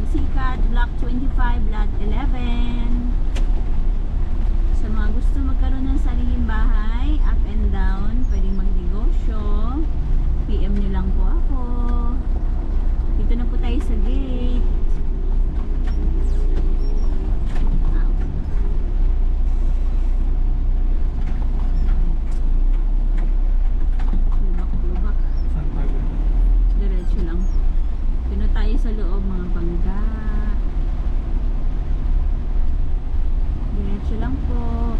Sikat, Block 25, Lot 11. Sa mga gusto magkaroon ng sariling bahay, up and down, pwedeng magnegosyo, PM nyo lang po ako. Dito na po tayo sa gate. Lubak-lubak. Saan tayo? Diretso lang. Dito tayo sa loob, mga bangga. Diretso lang po.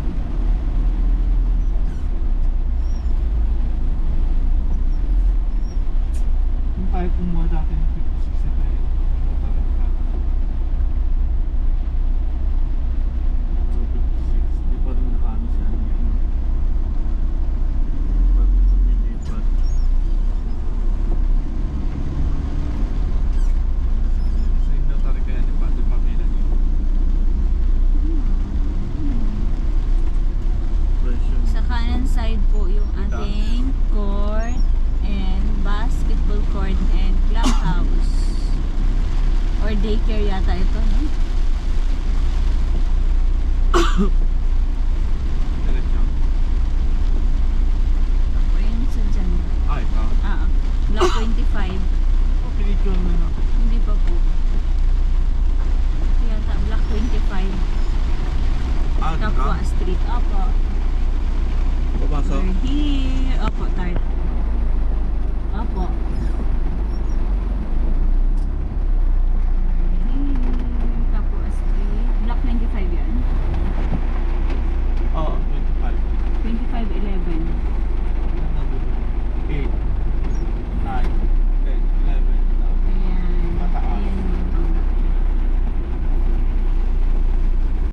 Kung tayo kumuha dati ng 50-60 tayo, ano pa rin ka? 56, di pa rin nakaano siya. Pag lumilipat. Sa inventory kaya ni Pati Pamela niyo. Presyo. Sa kanan side po yung ating court and basketball court and clubhouse. Or daycare yata ito.